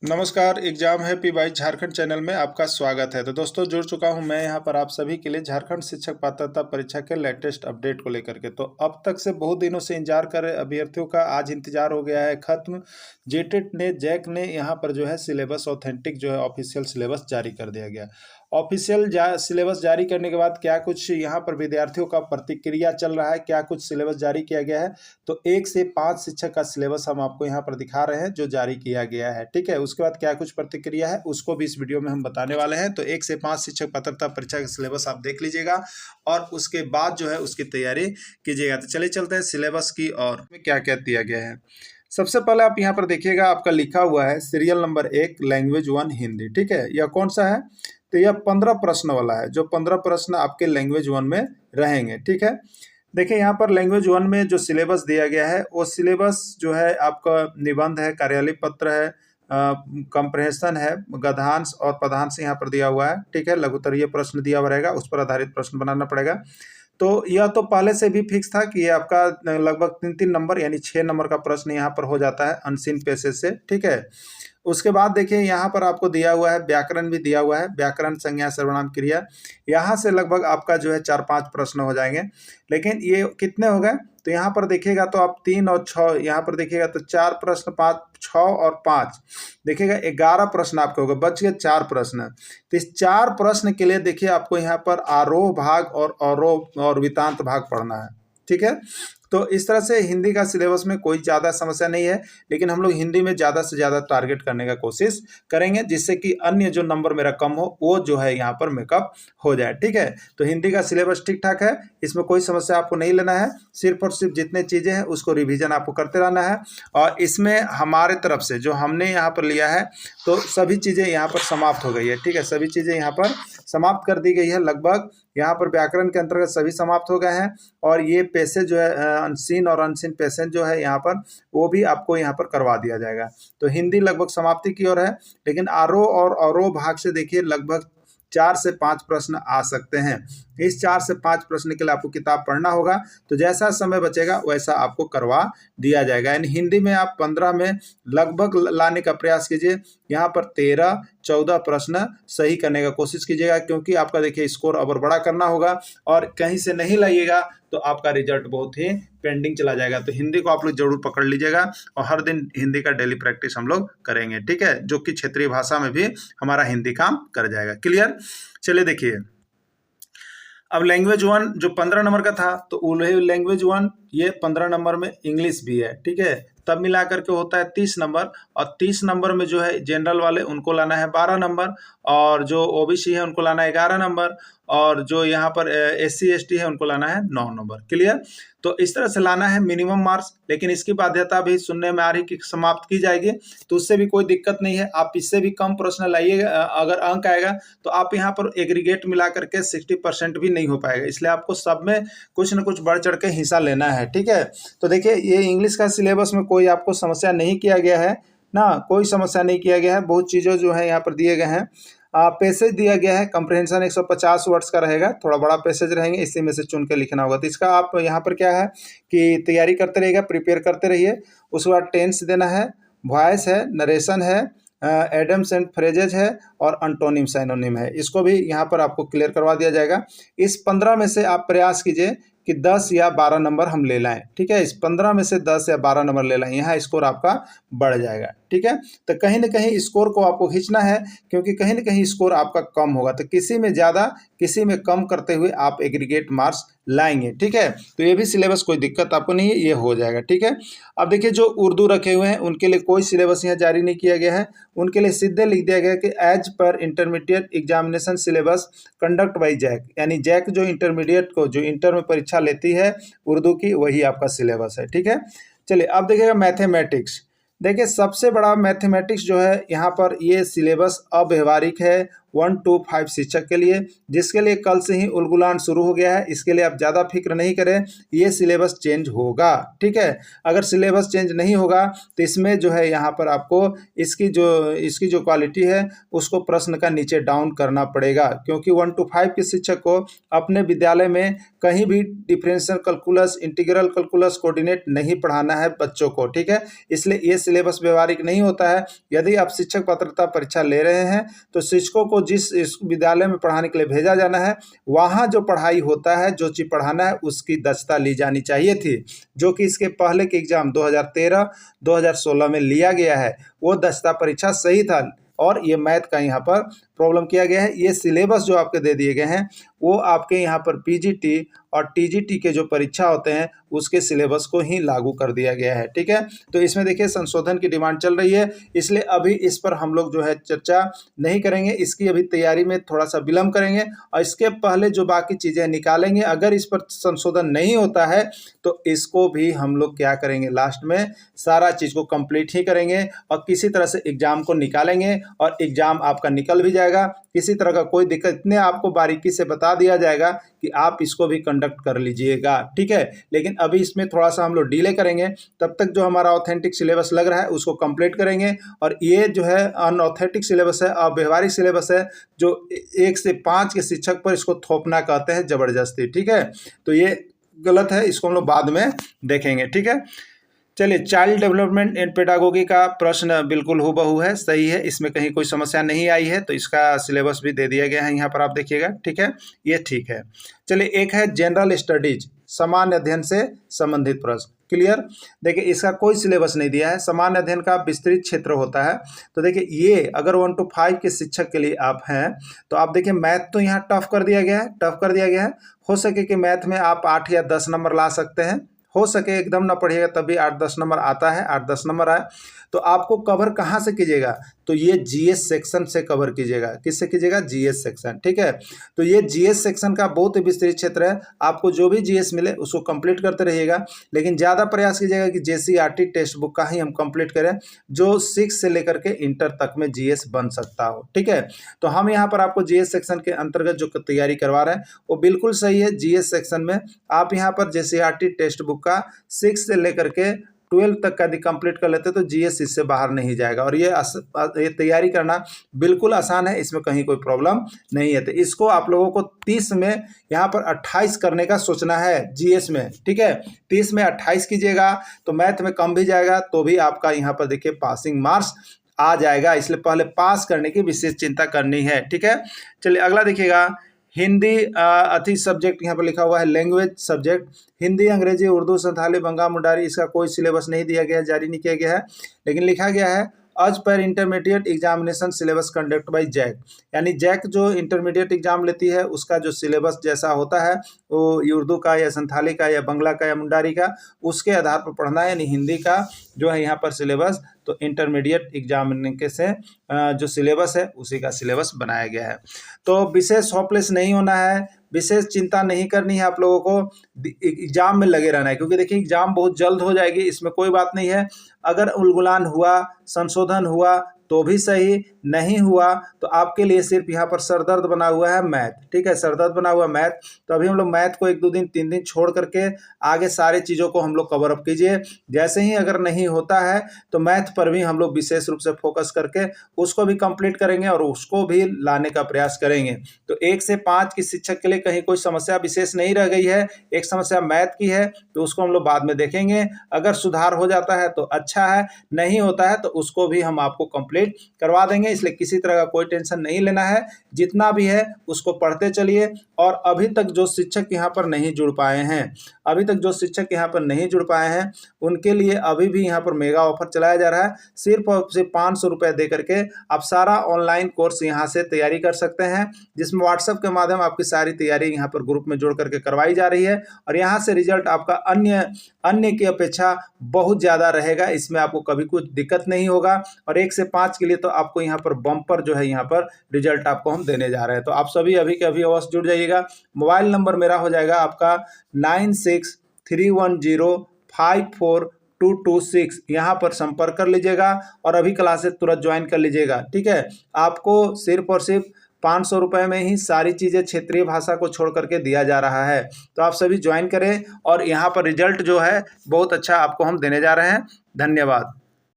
नमस्कार, exam happy by Jharkhand channel में आपका स्वागत है। तो दोस्तों जुड़ चुका हूं मैं यहां पर आप सभी के लिए झारखंड शिक्षक पात्रता परीक्षा के लेटेस्ट अपडेट को लेकर के। तो अब तक से बहुत दिनों से इंतजार कर रहे अभ्यर्थियों का आज इंतजार हो गया है खत्म। जेटेट ने जैक ने यहां पर जो है सिलेबस ऑथेंटिक जो है ऑफिशियल सिलेबस जारी कर दिया गया। ऑफिशियल सिलेबस जारी करने के बाद क्या कुछ यहाँ पर विद्यार्थियों का प्रतिक्रिया चल रहा है, क्या कुछ सिलेबस जारी किया गया है। तो 1 से 5 शिक्षक का सिलेबस हम आपको यहाँ पर दिखा रहे हैं जो जारी किया गया है, ठीक है। उसके बाद क्या कुछ प्रतिक्रिया है उसको भी इस वीडियो में हम बताने वाले हैं। तो 1 से 5 शिक्षक पात्रता परीक्षा का सिलेबस आप देख लीजिएगा और उसके बाद जो है उसकी तैयारी कीजिएगा। तो चलिए चलते हैं सिलेबस की और क्या क्या दिया गया है। सबसे पहले आप यहाँ पर देखिएगा, आपका लिखा हुआ है सीरियल नंबर 1 लैंग्वेज 1 हिंदी, ठीक है। यह कौन सा है? तो यह 15 प्रश्न वाला है, जो 15 प्रश्न आपके लैंग्वेज 1 में रहेंगे, ठीक है। देखिए यहाँ पर लैंग्वेज 1 में जो सिलेबस दिया गया है वो सिलेबस जो है आपका निबंध है, कार्यालय पत्र है, कंप्रहेंशन है, गद्यांश और पदांश यहाँ पर दिया हुआ है, ठीक है। लघुत्तरीय प्रश्न दिया हुआ रहेगा, उस पर आधारित प्रश्न बनाना पड़ेगा। तो यह तो पहले से भी फिक्स था कि ये आपका लगभग 3-3 नंबर यानी 6 नंबर का प्रश्न यहाँ पर हो जाता है अनसीन पैसेज से, ठीक है। उसके बाद देखिए यहाँ पर आपको दिया हुआ है व्याकरण भी दिया हुआ है, व्याकरण, संज्ञा, सर्वनाम, क्रिया। यहाँ से लगभग आपका जो है 4-5 प्रश्न हो जाएंगे। लेकिन ये कितने हो गए? तो यहाँ पर देखिएगा तो आप 3 और 6, यहाँ पर देखिएगा तो 4 प्रश्न, 5, 6 और 5 देखिएगा 11 प्रश्न आपके हो गए, बच गए 4 प्रश्न। तो इस 4 प्रश्न के लिए देखिए आपको यहाँ पर आरोह भाग और अवरोह और वितांत भाग पढ़ना है, ठीक है। तो इस तरह से हिंदी का सिलेबस में कोई ज़्यादा समस्या नहीं है, लेकिन हम लोग हिंदी में ज़्यादा से ज़्यादा टारगेट करने का कोशिश करेंगे जिससे कि अन्य जो नंबर मेरा कम हो वो जो है यहाँ पर मेकअप हो जाए, ठीक है। तो हिंदी का सिलेबस ठीक ठाक है, इसमें कोई समस्या आपको नहीं लेना है। सिर्फ और सिर्फ जितने चीज़ें हैं उसको रिविजन आपको करते रहना है। और इसमें हमारे तरफ से जो हमने यहाँ पर लिया है तो सभी चीज़ें यहाँ पर समाप्त हो गई है, ठीक है। सभी चीज़ें यहाँ पर समाप्त कर दी गई है, लगभग यहाँ पर व्याकरण के अंतर्गत सभी समाप्त हो गए हैं। और ये पैसेज जो है अनसीन और अनसीन पैसेज जो है यहाँ पर वो भी आपको यहाँ पर करवा दिया जाएगा। तो हिंदी लगभग समाप्ति की ओर है, लेकिन आरोह और अवरोह भाग से देखिए लगभग 4 से 5 प्रश्न आ सकते हैं। इस 4 से 5 प्रश्न के लिए आपको किताब पढ़ना होगा, तो जैसा समय बचेगा वैसा आपको करवा दिया जाएगा। यानी हिंदी में आप 15 में लगभग लाने का प्रयास कीजिए, यहाँ पर 13-14 प्रश्न सही करने का कोशिश कीजिएगा, क्योंकि आपका देखिए स्कोर और बड़ा करना होगा और कहीं से नहीं लाइएगा तो आपका रिजल्ट बहुत ही पेंडिंग चला जाएगा। तो हिंदी को आप लोग जरूर पकड़ लीजिएगा और हर दिन हिंदी का डेली प्रैक्टिस हम लोग करेंगे, ठीक है, जो कि क्षेत्रीय भाषा में भी हमारा हिंदी काम कर जाएगा। क्लियर? चलिए देखिए, अब लैंग्वेज 1 जो 15 नंबर का था तो वही लैंग्वेज 1 ये 15 नंबर में इंग्लिश भी है, ठीक है। तब मिला करके होता है 30 नंबर, और 30 नंबर में जो है जनरल वाले उनको लाना है 12 नंबर, और जो ओबीसी है उनको लाना है 11 नंबर, और जो यहाँ पर SC ST है उनको लाना है 9 नंबर। क्लियर? तो इस तरह से लाना है मिनिमम मार्क्स, लेकिन इसकी बाध्यता भी सुनने में आ रही कि समाप्त की जाएगी, तो उससे भी कोई दिक्कत नहीं है। आप इससे भी कम प्रश्न लाइएगा, अगर अंक आएगा तो आप यहाँ पर एग्रीगेट मिला करके 60% भी नहीं हो पाएगा, इसलिए आपको सब में कुछ न कुछ बढ़ चढ़ के हिस्सा लेना है, ठीक है। तो देखिए ये इंग्लिश का सिलेबस में कोई आपको समस्या नहीं किया गया है ना, कोई समस्या नहीं किया गया है। बहुत चीज़ें जो है यहाँ पर दिए गए हैं। पैसेज दिया गया है, कंप्रहेंशन 150 वर्ड्स का रहेगा, थोड़ा बड़ा पैसेज रहेंगे, इसी में से चुन के लिखना होगा। तो इसका आप यहाँ पर क्या है कि तैयारी करते रहिएगा, प्रिपेयर करते रहिए। उसके बाद टेंस देना है, वॉइस है, नरेशन है, एडम्स एंड फ्रेजेज है और अंटोनिम साइनोनिम है, इसको भी यहाँ पर आपको क्लियर करवा दिया जाएगा। इस 15 में से आप प्रयास कीजिए कि 10 या 12 नंबर हम ले लाएं, ठीक है। इस 15 में से 10 या 12 नंबर ले लाएं, यहाँ स्कोर आपका बढ़ जाएगा, ठीक है। तो कहीं ना कहीं स्कोर को आपको खींचना है, क्योंकि कहीं ना कहीं स्कोर आपका कम होगा, तो किसी में ज़्यादा किसी में कम करते हुए आप एग्रीगेट मार्क्स लाएंगे, ठीक है। तो ये भी सिलेबस कोई दिक्कत आपको नहीं है, ये हो जाएगा, ठीक है। अब देखिए जो उर्दू रखे हुए हैं उनके लिए कोई सिलेबस यहाँ जारी नहीं किया गया है, उनके लिए सीधे लिख दिया गया है कि as per intermediate examination syllabus conduct by Jack, यानी जैक जो इंटरमीडिएट को जो इंटर में परीक्षा लेती है उर्दू की, वही आपका सिलेबस है, ठीक है। चलिए अब देखिएगा मैथमेटिक्स। देखिए सबसे बड़ा मैथमेटिक्स जो है यहाँ पर ये सिलेबस अव्यवहारिक है 1 to 5 शिक्षक के लिए, जिसके लिए कल से ही उलगुलान शुरू हो गया है। इसके लिए आप ज़्यादा फिक्र नहीं करें, ये सिलेबस चेंज होगा, ठीक है। अगर सिलेबस चेंज नहीं होगा तो इसमें जो है यहाँ पर आपको इसकी जो क्वालिटी है उसको प्रश्न का नीचे डाउन करना पड़ेगा, क्योंकि 1 to 5 के शिक्षक को अपने विद्यालय में कहीं भी differential calculus, integral calculus, coordinate नहीं पढ़ाना है बच्चों को, ठीक है। इसलिए ये सिलेबस व्यवहारिक नहीं होता है। यदि आप शिक्षक पात्रता परीक्षा ले रहे हैं तो शिक्षकों को जिस इस विद्यालय में पढ़ाने के लिए भेजा जाना है, वहाँ जो पढ़ाई होता है, जो चीज़ पढ़ाना है, उसकी दक्षता ली जानी चाहिए थी, जो कि इसके पहले के एग्जाम 2013, 2016 में लिया गया है। वो दक्षता परीक्षा सही था और ये मैथ का यहाँ पर प्रॉब्लम किया गया है। ये सिलेबस जो आपके दे दिए गए हैं वो आपके यहाँ पर पीजीटी और टीजीटी के जो परीक्षा होते हैं उसके सिलेबस को ही लागू कर दिया गया है, ठीक है। तो इसमें देखिए संशोधन की डिमांड चल रही है, इसलिए अभी इस पर हम लोग जो है चर्चा नहीं करेंगे। इसकी अभी तैयारी में थोड़ा सा विलम्ब करेंगे और इसके पहले जो बाकी चीज़ें निकालेंगे। अगर इस पर संशोधन नहीं होता है तो इसको भी हम लोग क्या करेंगे, लास्ट में सारा चीज़ को कंप्लीट ही करेंगे और किसी तरह से एग्ज़ाम को निकालेंगे और एग्ज़ाम आपका निकल भी जाएगा। किसी तरह का कोई दिक्कत, इतने आपको बारीकी से बता दिया जाएगा कि आप इसको भी कंडक्ट कर लीजिएगा, ठीक है। लेकिन अभी इसमें थोड़ा सा हम लोग डिले करेंगे, तब तक जो हमारा ऑथेंटिक सिलेबस लग रहा है उसको कंप्लीट करेंगे। और ये जो है अनऑथेंटिक सिलेबस है, अव्यवहारिक सिलेबस है, जो 1 से 5 के शिक्षक पर इसको थोपना कहते हैं ज़बरदस्ती, ठीक है। तो ये गलत है, इसको हम लोग बाद में देखेंगे, ठीक है। चलिए, चाइल्ड डेवलपमेंट एंड पेडागोगी का प्रश्न बिल्कुल हूबहू है, सही है, इसमें कहीं कोई समस्या नहीं आई है। तो इसका सिलेबस भी दे दिया गया है यहाँ पर, आप देखिएगा, ठीक है, ये ठीक है। चलिए, एक है जनरल स्टडीज, सामान्य अध्ययन से संबंधित प्रश्न, क्लियर। देखिए, इसका कोई सिलेबस नहीं दिया है, सामान्य अध्ययन का विस्तृत क्षेत्र होता है। तो देखिए, ये अगर 1 to 5 के शिक्षक के लिए आप हैं तो आप देखिए मैथ तो यहाँ टफ कर दिया गया है, टफ कर दिया गया है। हो सके कि मैथ में आप 8 या 10 नंबर ला सकते हैं, हो सके एकदम ना पढ़िएगा तब भी 8-10 नंबर आता है, 8-10 नंबर आए तो आपको कवर कहाँ से कीजिएगा, तो ये जीएस सेक्शन से कवर कीजिएगा। किससे कीजिएगा, जीएस सेक्शन, ठीक है। तो ये जीएस सेक्शन का बहुत ही विस्तृत क्षेत्र है, आपको जो भी जीएस मिले उसको कंप्लीट करते रहिएगा। लेकिन ज़्यादा प्रयास कीजिएगा कि जेसीईआरटी टेक्स्ट बुक का ही हम कंप्लीट करें, जो 6 से लेकर के इंटर तक में जीएस बन सकता हो, ठीक है। तो हम यहाँ पर आपको जीएस सेक्शन के अंतर्गत जो तैयारी करवा रहे हैं वो बिल्कुल सही है। जीएस सेक्शन में आप यहाँ पर जेसीईआरटी टेक्स्ट बुक का 6 से लेकर के 12 तक का यदि कंप्लीट कर लेते तो जीएस इससे बाहर नहीं जाएगा। और ये तैयारी करना बिल्कुल आसान है, इसमें कहीं कोई प्रॉब्लम नहीं है। तो इसको आप लोगों को 30 में यहाँ पर 28 करने का सोचना है जीएस में, ठीक है। 30 में 28 कीजिएगा तो मैथ में कम भी जाएगा तो भी आपका यहाँ पर देखिए पासिंग मार्क्स आ जाएगा। इसलिए पहले पास करने की विशेष चिंता करनी है, ठीक है। चलिए, अगला देखिएगा, हिंदी अति सब्जेक्ट यहाँ पर लिखा हुआ है, लैंग्वेज सब्जेक्ट, हिंदी, अंग्रेजी, उर्दू, संथाली, बंगा मुंडारी, इसका कोई सिलेबस नहीं दिया गया है, जारी नहीं किया गया है, लेकिन लिखा गया है आज पर intermediate examination syllabus conduct bye Jack. यानी जैक जो इंटरमीडिएट एग्जाम लेती है उसका जो सिलेबस जैसा होता है वो उर्दू का या संथाली का या बंगला का या मुंडारी का, उसके आधार पर पढ़ना है। यानी हिंदी का जो है यहाँ पर सिलेबस तो इंटरमीडिएट एग्जाम के से जो सिलेबस है उसी का सिलेबस बनाया गया है। तो विशेष होपलेस नहीं होना है, विशेष चिंता नहीं करनी है, आप लोगों को एग्जाम में लगे रहना है, क्योंकि देखिए एग्जाम बहुत जल्द हो जाएगी, इसमें कोई बात नहीं है। अगर उलगुलान हुआ, संशोधन हुआ तो भी सही, नहीं हुआ तो आपके लिए सिर्फ यहाँ पर सरदर्द बना हुआ है मैथ, ठीक है, सरदर्द बना हुआ मैथ। तो अभी हम लोग मैथ को 1-2 दिन 3 दिन छोड़ करके आगे सारी चीज़ों को हम लोग कवर अप कीजिए। जैसे ही अगर नहीं होता है तो मैथ पर भी हम लोग विशेष रूप से फोकस करके उसको भी कंप्लीट करेंगे और उसको भी लाने का प्रयास करेंगे। तो 1 से 5 की शिक्षक के लिए कहीं कोई समस्या विशेष नहीं रह गई है, एक समस्या मैथ की है तो उसको हम लोग बाद में देखेंगे। अगर सुधार हो जाता है तो अच्छा है, नहीं होता है तो उसको भी हम आपको कंप्लीट करवा देंगे। इसलिए किसी तरह का कोई टेंशन नहीं लेना है, जितना भी है उसको पढ़ते चलिए। और अभी तक जो शिक्षक यहाँ पर नहीं जुड़ पाए हैं, अभी तक जो शिक्षक यहाँ पर नहीं जुड़ पाए हैं उनके लिए अभी भी यहाँ पर मेगा ऑफर चलाया जा रहा है। सिर्फ और सिर्फ 500 रुपये दे करके आप सारा ऑनलाइन कोर्स यहाँ से तैयारी कर सकते हैं, जिसमें व्हाट्सएप के माध्यम आपकी सारी तैयारी यहाँ पर ग्रुप में जोड़ करके करवाई जा रही है। और यहाँ से रिजल्ट आपका अन्य की अपेक्षा बहुत ज़्यादा रहेगा, इसमें आपको कभी कुछ दिक्कत नहीं होगा। और 1 से 5 के लिए तो आपको यहाँ पर बम्पर जो है यहाँ पर रिजल्ट आपको हम देने जा रहे हैं। तो आप सभी अभी के अभी अवश्य जुड़ जाइएगा। मोबाइल नंबर मेरा हो जाएगा आपका 9631054226, यहाँ पर संपर्क कर लीजिएगा और अभी क्लासेस तुरंत ज्वाइन कर लीजिएगा, ठीक है। आपको सिर्फ और सिर्फ 500 रुपये में ही सारी चीज़ें क्षेत्रीय भाषा को छोड़ करके दिया जा रहा है। तो आप सभी ज्वाइन करें और यहाँ पर रिजल्ट जो है बहुत अच्छा आपको हम देने जा रहे हैं। धन्यवाद।